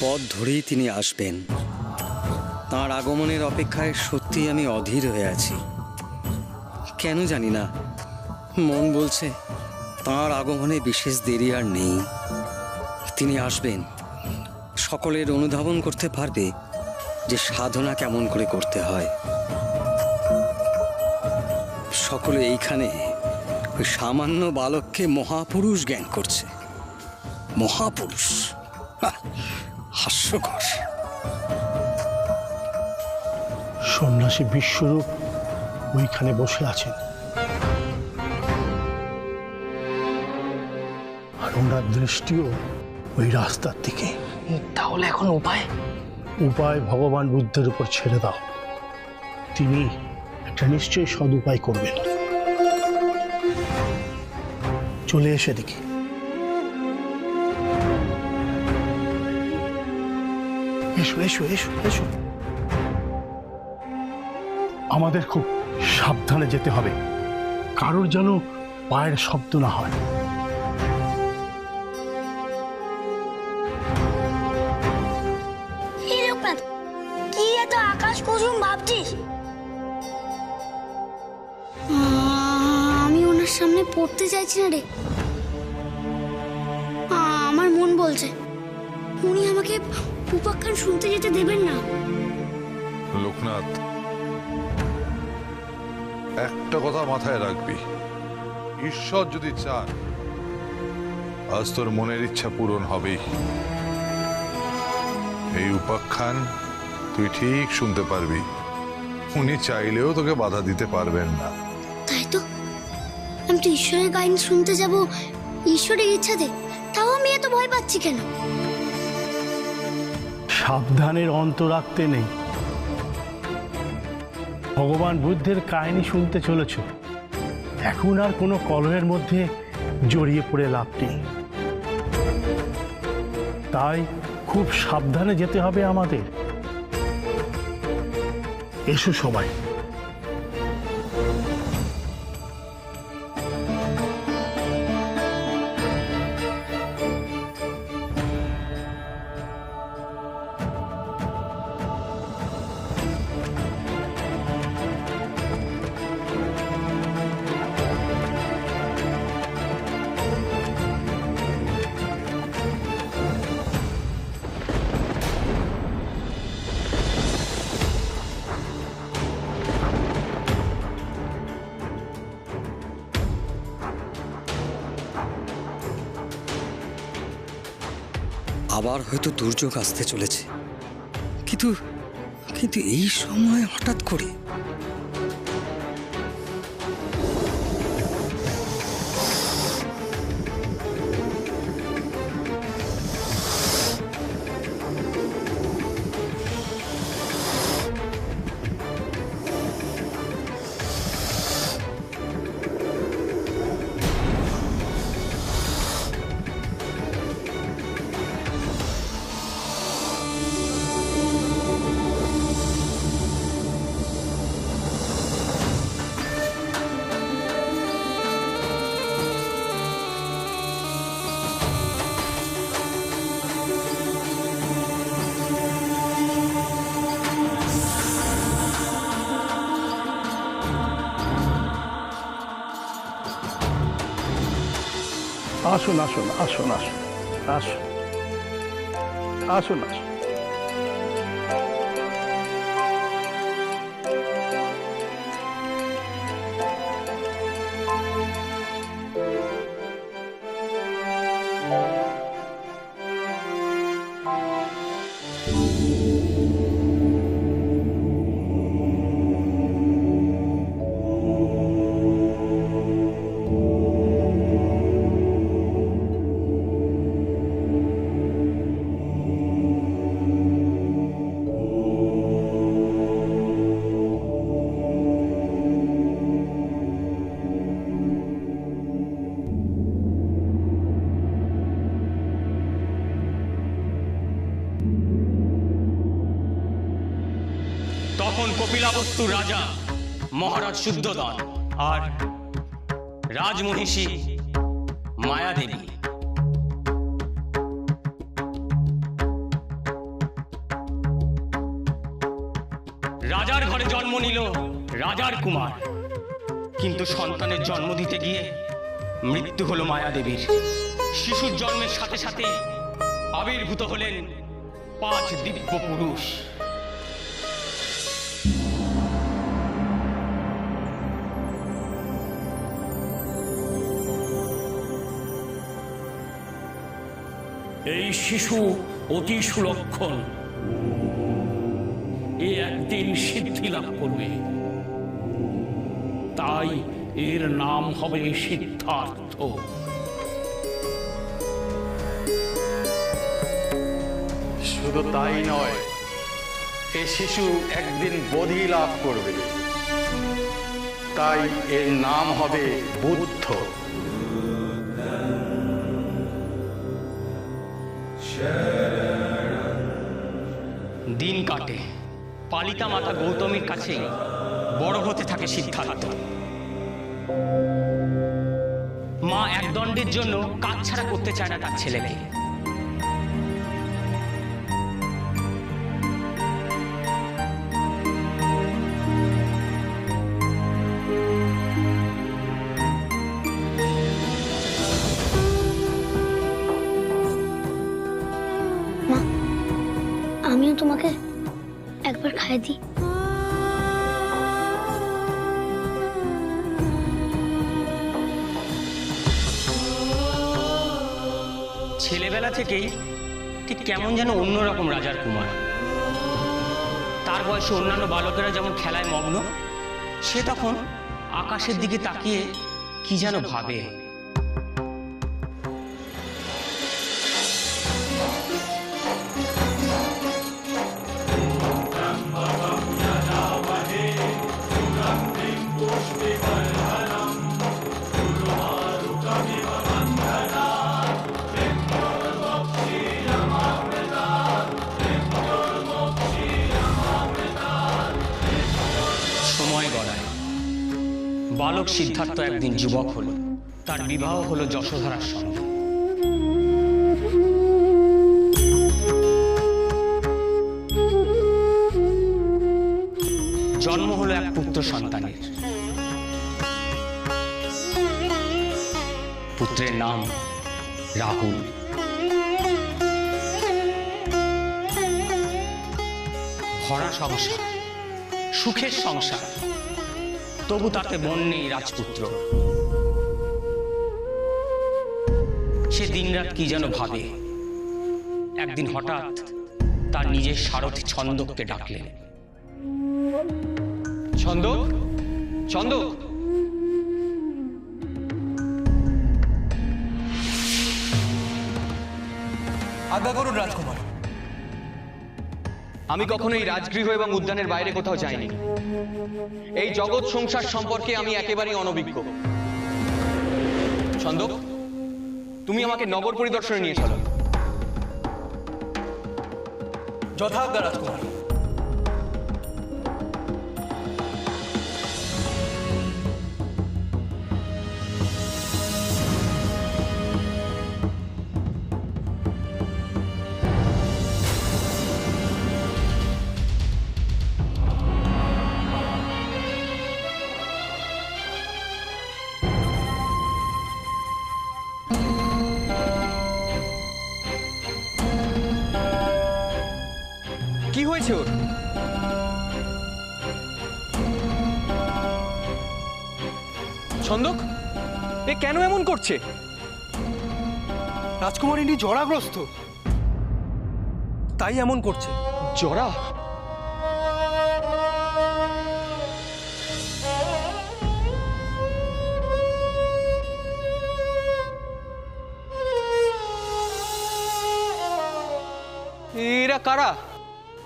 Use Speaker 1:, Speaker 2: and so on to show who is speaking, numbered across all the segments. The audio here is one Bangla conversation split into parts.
Speaker 1: পথ ধরেই তিনি আসবেন। তাঁর আগমনের অপেক্ষায় সত্যি আমি অধীর হয়ে আছি। কেন জানি না, মন বলছে তাঁর আগমনে বিশেষ দেরি আর নেই। তিনি আসবেন, সকলের অনুধাবন করতে পারবে যে সাধনা কেমন করে করতে হয়। সকলে এইখানে ওই সামান্য বালককে মহাপুরুষ জ্ঞান করছে। মহাপুরুষ, হাস্যকর।
Speaker 2: সন্ন্যাসী বিশ্বরূপ ওইখানে বসে আছেন, আর ওনার দৃষ্টিও ওই রাস্তার দিকে।
Speaker 3: তাহলে এখন উপায়?
Speaker 2: উপায় ভগবান বুদ্ধের উপর ছেড়ে দাও। তিনি একটা নিশ্চয়ই সদুপায় করবেন। চলে এসে দেখি। এসো এসো এসো এসো। আমাদের খুব সাবধানে যেতে হবে, কারোর যেন পায়ের শব্দ না হয়।
Speaker 4: কি এত আকাশ কুসুম ভাবছিস? আমি ওনার সামনে পড়তে চাইছি না রে। আমার মন বলছে উনি আমাকে উপাখ্যান শুনতে যেতে দেবেন না।
Speaker 5: লোকনাথ, একটা কথা মাথায় রাখবি, ঈশ্বর যদি চান আজ তোর মনের ইচ্ছা পূরণ হবেই। এই উপাখ্যান তুই ঠিক শুনতে পারবি, উনি চাইলেও তোকে বাধা দিতে পারবেন না।
Speaker 4: তাই তো, আমি তো ঈশ্বরের গাইন শুনতে যাব ঈশ্বরের ইচ্ছাতে, তাও আমি এত ভয় পাচ্ছি কেন?
Speaker 2: সাবধানের অন্ত রাখতে নেই। ভগবান বুদ্ধের কাহিনী শুনতে চলেছ, এখন আর কোনো কলহের মধ্যে জড়িয়ে পড়ে লাভ নেই। তাই খুব সাবধানে যেতে হবে আমাদের। এসো সবাই।
Speaker 1: আবার হয়তো দুর্যোগ আসতে চলেছে, কিন্তু কিন্তু এই সময় হঠাৎ করে
Speaker 2: আসুন আসুন আসুন আসুন আসুন আসুন আসুন।
Speaker 6: তখন কপিলাবস্তু রাজা মহারাজ শুদ্ধোদন আর রাজমহিষী মায়াদেবী রাজার ঘরে জন্ম নিল রাজার কুমার, কিন্তু সন্তানের জন্ম দিতে গিয়ে মৃত্যু হলো মায়াদেবীর। শিশুর জন্মের সাথে সাথে আবির্ভূত হলেন 5 দিব্য পুরুষ।
Speaker 7: এই শিশু অতি সুলক্ষণ, এ একদিন সিদ্ধি লাভ করবে, তাই এর নাম হবে সিদ্ধার্থ।
Speaker 8: শুধু তাই নয়, এ শিশু একদিন বোধি লাভ করবে, তাই এর নাম হবে বুদ্ধ।
Speaker 6: দিন কাটে, পালিতা মাতা গৌতমীর কাছে বড় হতে থাকে সিদ্ধার্থ। মা এক দণ্ডের জন্য কাজ ছাড়া করতে চায় না তার ছেলেকে।
Speaker 4: মা, আমিও তোমাকে একবার খাইয়ে দিই।
Speaker 6: ছেলেবেলা থেকেই ঠিক কেমন যেন অন্যরকম রাজার কুমার। তার বয়সে অন্যান্য বালকেরা যেমন খেলায় মগ্ন, সে তখন আকাশের দিকে তাকিয়ে কি যেন ভাবে। সময় গড়ায়, বালক সিদ্ধার্থ একদিন যুবক হলো। তার বিবাহ হলো যশোধরার সঙ্গে। জন্ম হলো এক পুত্র সন্তানের। পুত্রের নাম রাহুল। ভরা সংসার, সুখের সংসার, তবু তাতে মন নেই রাজপুত্র। সে দিনরাত কি যেন ভাবে। একদিন হঠাৎ তার নিজের সারথি ছন্দককে ডাকলেন। ছন্দক, ছন্দক।
Speaker 9: আজ্ঞা করুন রাজকুমার। আমি কখনো এই রাজগৃহ এবং উদ্যানের বাইরে কোথাও যাইনি। এই জগৎ সংসার সম্পর্কে আমি একেবারেই অনভিজ্ঞ। ছন্দক, তুমি আমাকে নগর পরিদর্শনে নিয়ে চলো। যথাজ্ঞা রাজকুমার। কি হয়েছে ওর? ছন্দক, এ কেন এমন করছে?
Speaker 10: রাজকুমার ইনি জরাগ্রস্ত, তাই এমন করছে।
Speaker 9: জরা? এরা কারা?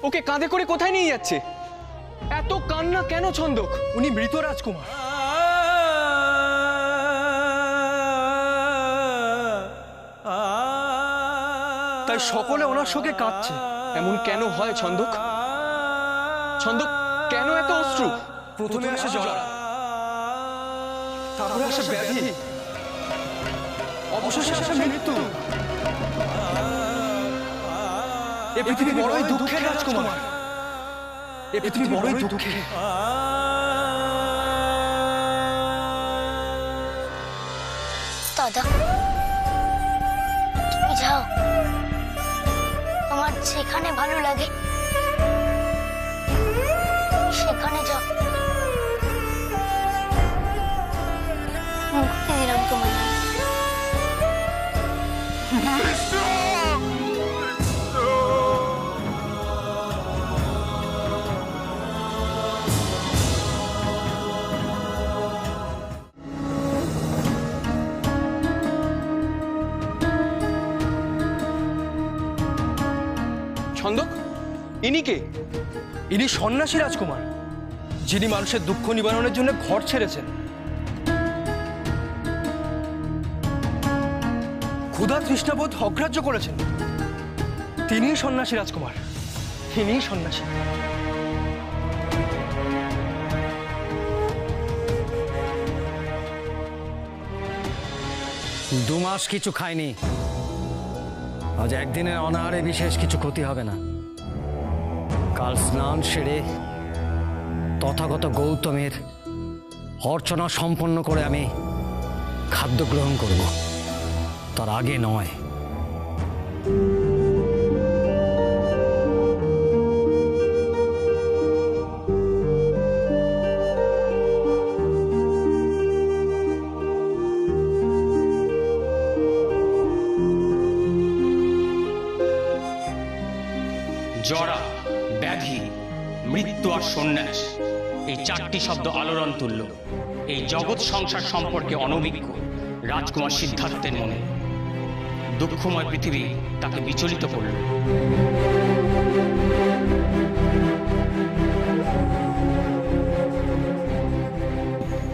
Speaker 9: ওকে কাঁধে করে কোথায় নিয়ে যাচ্ছে? এত কান্না কেন ছন্দক?
Speaker 10: উনি মৃত রাজকুমার। তাই সকলে ওনার শোকে কাঁদছে।
Speaker 9: এমন কেন হয় ছন্দক? ছন্দক, কেন এত অশ্রু?
Speaker 10: প্রথমে আসে জরা, তারপরে আসে ব্যাধি, অবশেষে আসে মৃত্যু। এ পৃথিবী বড়ই দুঃখের রাজকুমার। এ পৃথিবী বড়ই দুঃখে।
Speaker 4: দাদা, তুমি যাও, তোমার যেখানে ভালো লাগে সেখানে যাও। মুক্তি দিলাম তোমার।
Speaker 9: ছন্দক, ইনি কে?
Speaker 10: ইনি সন্ন্যাসী রাজকুমার, যিনি মানুষের দুঃখ নিবারণের জন্য ঘর ছেড়েছেন। ক্ষুধা তৃষ্ণাবোধ অগ্রাহ্য করেছেন। তিনিই সন্ন্যাসী রাজকুমার, ইনিই সন্ন্যাসী।
Speaker 1: 2 মাস কিছু খাইনি, আজ একদিনের অনাহারে বিশেষ কিছু ক্ষতি হবে না। কাল স্নান সেরে তথাগত গৌতমের অর্চনা সম্পন্ন করে আমি খাদ্য গ্রহণ করব, তার আগে নয়।
Speaker 6: জরা, ব্যাধি, মৃত্যু আর সন্ন্যাস, এই 4টি শব্দ আলোড়ন তুলল এই জগৎ সংসার সম্পর্কে অনভিজ্ঞ রাজকুমার সিদ্ধার্থের মনে। দুঃখময় পৃথিবী তাকে বিচলিত করল।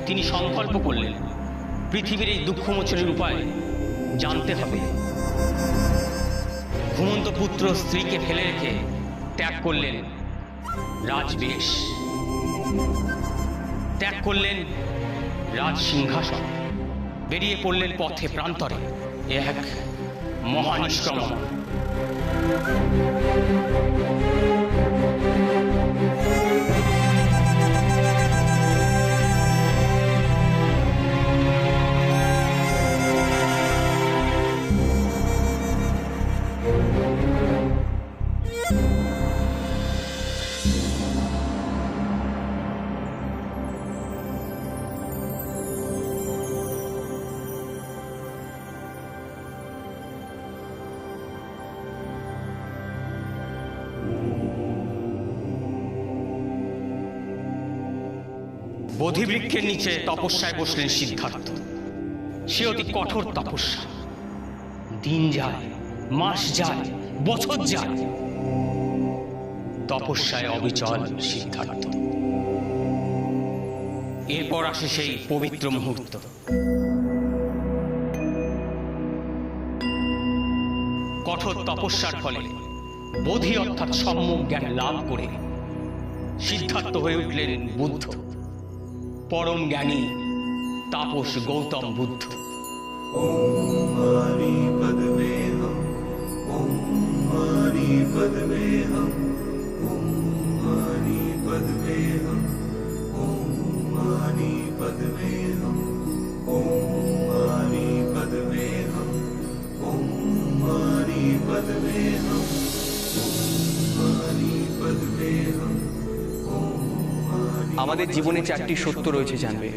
Speaker 6: তিনি সংকল্প করলেন পৃথিবীর এই দুঃখমোচনের উপায় জানতে হবে। ঘুমন্ত পুত্র স্ত্রীকে ফেলে রেখে ত্যাগ করলেন রাজবেশ, ত্যাগ করলেন রাজ সিংহাসন, বেরিয়ে পড়লেন পথে প্রান্তরে এক মহানিষ্ক্রমণ। বোধিবৃক্ষের নিচে তপস্যায় বসলেন সিদ্ধার্থ। সে অতি কঠোর তপস্যা। দিন যায়, মাস যায়, বছর যায়, তপস্যায় অবিচল সিদ্ধার্থ। এরপর আসে সেই পবিত্র মুহূর্ত। কঠোর তপস্যার ফলে বোধি অর্থাৎ সম্যক জ্ঞান লাভ করে সিদ্ধার্থ হয়ে উঠলেন বুদ্ধ, পরম জ্ঞানী তাপস গৌতম বুদ্ধ।
Speaker 9: আমাদের জীবনে 4টি সত্য রয়েছে জানবে।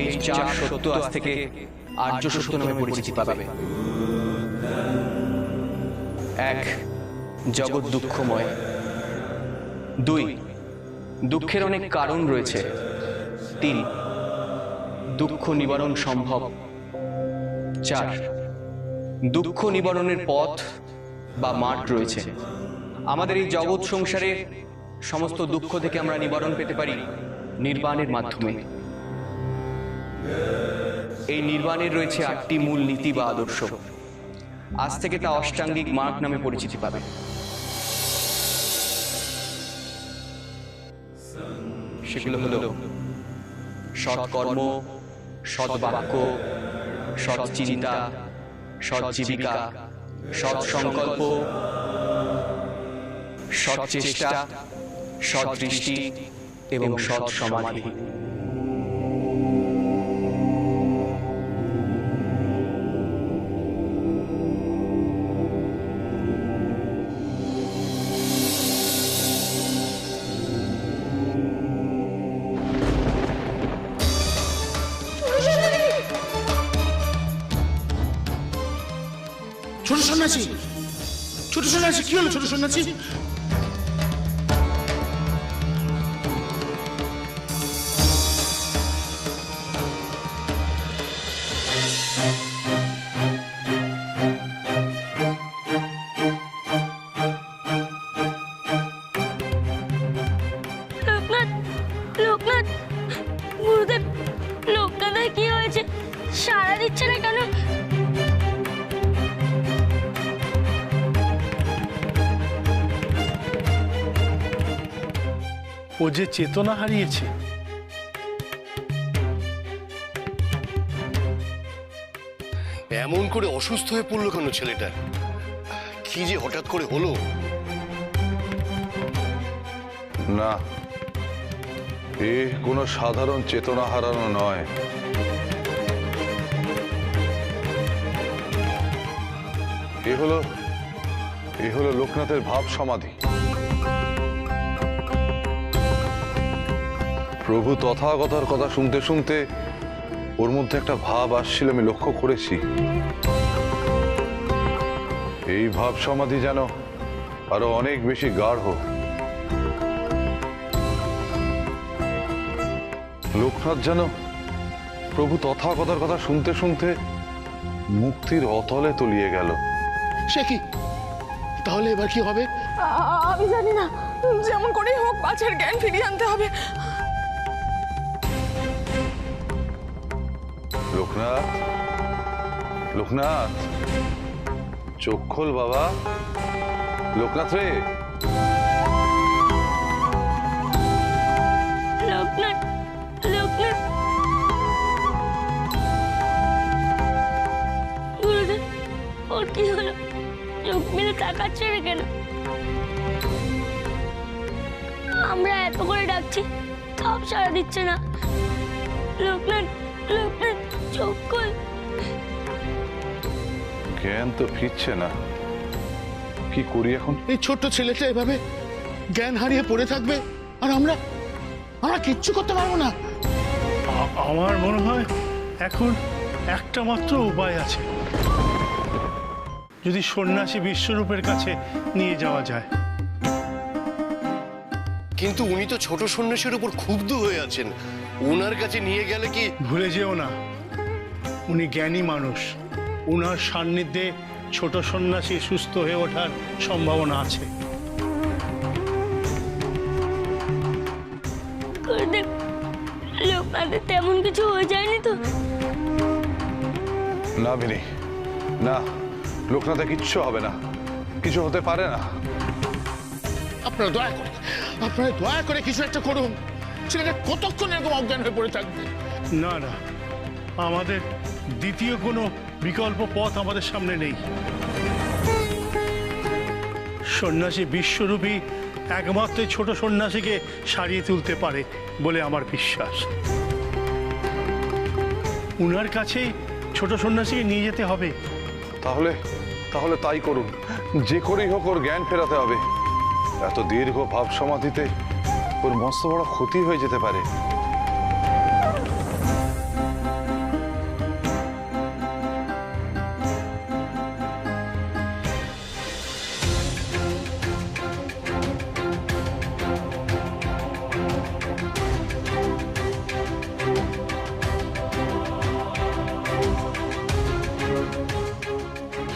Speaker 9: এই 4 সত্য আজ থেকে আর্য সত্য নামে পরিচিতি পাবে। 1, জগৎ দুঃখময়। 2, দুঃখের অনেক কারণ রয়েছে। 3, দুঃখ নিবারণ সম্ভব। 4, দুঃখ নিবারণের পথ বা মাঠ রয়েছে। আমাদের এই জগৎ সংসারে সমস্ত দুঃখ থেকে আমরা নিবারণ পেতে পারি নির্বাণের মাধ্যমে। এই নির্বাণের রয়েছে 8টি মূল নীতি বা আদর্শ। আজ থেকে তা অষ্টাঙ্গিক মার্গ নামে পরিচিতি পাবে। সেগুলো হলো সৎকর্ম, সদ্বাক্য, সৎ চিন্তা, সৎ জীবিকা, সৎ সংকল্প, সৎ চেষ্টা, সৎ দৃষ্টি এবং সৎ সমাধি।
Speaker 7: ছোট সন্ন্যাসী, ছোট সন্ন্যাসী, কি হলো ছোট সন্ন্যাসী?
Speaker 4: লোকনাথ, লোকনাথ, গুরুদেব, লোকনাথের কি হয়েছে? সাড়া দিচ্ছে না কেন?
Speaker 2: ও যে চেতনা হারিয়েছে।
Speaker 11: এমন করে অসুস্থ হয়ে পড়লো কেন ছেলেটা? কি যে হঠাৎ করে হলো?
Speaker 5: না, এ কোনো সাধারণ চেতনা হারানো নয়। এ হলো লোকনাথের ভাব সমাধি। প্রভু তথাগতর কথা শুনতে শুনতে ওর মধ্যে একটা ভাব আসছিল, আমি লক্ষ্য করেছি। এই ভাব সমাধি যেন আরো অনেক বেশি গাঢ়। লোকনাথ যেন প্রভু তথাগতর কথা শুনতে শুনতে মুক্তির অতলে তলিয়ে গেল।
Speaker 7: সে কি? তাহলে এবার কি হবে?
Speaker 12: আমি জানি না, যেমন করেই হোক বাচ্চার জ্ঞান ফিরিয়ে আনতে হবে।
Speaker 5: লোকনাথ, লোকনাথ, চোখ খোল বাবা। লোকনাথ রে,
Speaker 4: লোকনাথ, লোকনাথ, গুরুদেব, ওর কি হলো? চোখ মেলে তাকাচ্ছে না কেন? আমরা এত করে ডাকছি, তাও সাড়া দিচ্ছে না। লোকনাথ, লোকনাথ, চোখ খোল।
Speaker 5: জ্ঞান তো ফিরছে না, কি করি এখন?
Speaker 7: এই ছোট্ট ছেলেটা এভাবে জ্ঞান হারিয়ে পড়ে থাকবে, আর আমরা কিচ্ছু করতে পারবো না।
Speaker 2: আমার মনে হয় এখন একটা মাত্র উপায় আছে, যদি সন্ন্যাসী বিশ্বরূপের কাছে নিয়ে যাওয়া যায়।
Speaker 11: কিন্তু উনি তো ছোট সন্ন্যাসীর উপর ক্ষুব্ধ হয়ে আছেন, ওনার কাছে নিয়ে গেলে কি?
Speaker 2: ভুলে যেও না, উনি জ্ঞানী মানুষ। উনার সান্নিধ্যে ছোট সন্ন্যাসী সুস্থ হয়ে ওঠার সম্ভাবনা আছে।
Speaker 4: গুরুদেব, লোকনাথের তেমন কিছু হয়ে যায়নি তো?
Speaker 5: না বিনি, না, লোকনাথে কিচ্ছু হবে না, কিছু হতে পারে না।
Speaker 7: আপনারা দয়া করে কিছু একটা করুন। ছেলেটা কতক্ষণ এরকম অজ্ঞান হয়ে পড়ে থাকবে?
Speaker 2: না না, আমাদের দ্বিতীয় কোনো বিকল্প পথ আমাদের সামনে নেই। সন্ন্যাসী বিশ্বরূপী একমাত্র ছোট সন্ন্যাসীকে সারিয়ে তুলতে পারে বলে আমার বিশ্বাস। উনার কাছেই ছোট সন্ন্যাসীকে নিয়ে যেতে হবে।
Speaker 5: তাহলে তাই করুন, যে করেই হোক ওর জ্ঞান ফেরাতে হবে। এত দীর্ঘ ভাব সমাধিতে ওর মস্ত বড় ক্ষতি হয়ে যেতে পারে।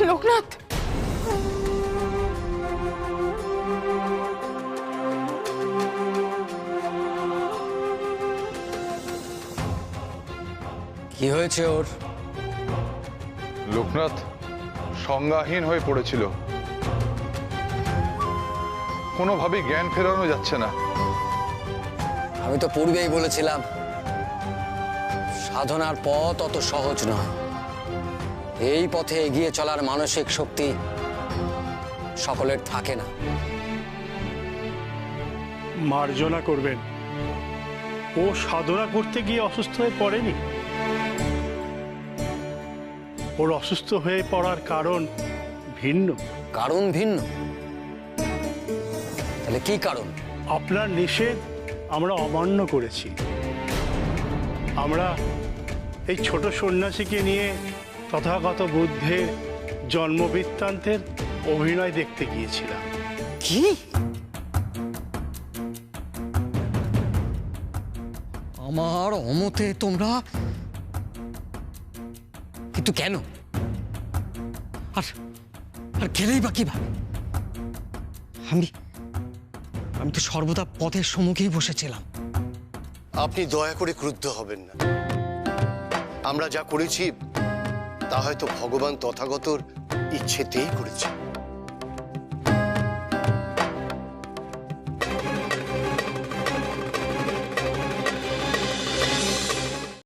Speaker 12: লোকনাথ,
Speaker 1: কি হয়েছে ওর?
Speaker 5: লোকনাথ সংজ্ঞাহীন হয়ে পড়েছিল, কোনোভাবেই জ্ঞান ফেরানো যাচ্ছে না।
Speaker 1: আমি তো পূর্বেই বলেছিলাম, সাধনার পথ অত সহজ নয়। এই পথে এগিয়ে চলার মানসিক শক্তি সকলের থাকে না।
Speaker 2: মার্জনা করবেন। ও সাধনা করতে গিয়ে অসুস্থ হয়ে পড়েনি। ওর অসুস্থ হয়ে পড়ার কারণ ভিন্ন।
Speaker 1: কারণ ভিন্ন? তাহলে কি কারণ?
Speaker 2: আপনার নিষেধ আমরা অমান্য করেছি। আমরা এই ছোট সন্ন্যাসীকে নিয়ে তথাগত বুদ্ধের জন্মবৃত্তান্তের অভিনয় দেখতে গিয়েছিলাম।
Speaker 1: কি? আমার অমতে তোমরা? কিন্তু কেন? আর আর গেলেই বা কিভাবে? আমি তো সর্বদা পথের সম্মুখেই বসেছিলাম।
Speaker 11: আপনি দয়া করে ক্রুদ্ধ হবেন না। আমরা যা করেছি তা হয়তো ভগবান তথাগতর ইচ্ছেতেই করেছি।